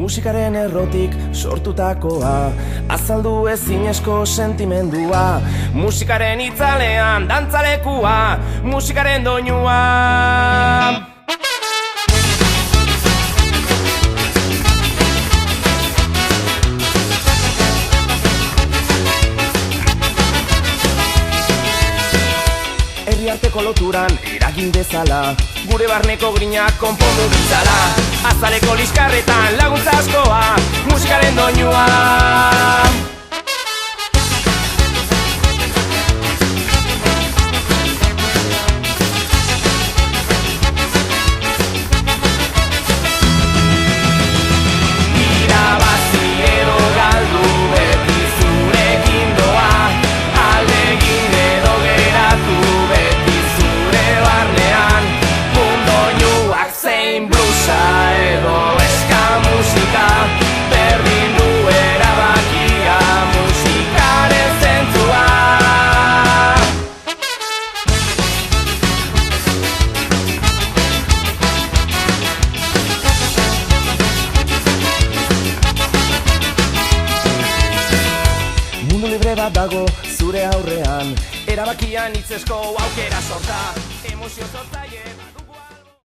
musikaren errotik sortutakoa, azaldu ezinezko sentimendua, musikaren itzalean dantzalekua, musikaren doinua. Herriarteko loturan eragin dezala, gure barneko grinak konpondu ditzala, azaleko liskarretan laguntza askoa, musikaren doinua. Irabazi edo galdu beti zurekin doa, ahalegin edo geratu beti zure barnean, mundoinuak zein blusa edo eska musika, berdin du erabakia musikaren zentzua. Mundu libre bat dago zure aurrean, erabakian hitzesko aukera sorta, emozio sortzaile.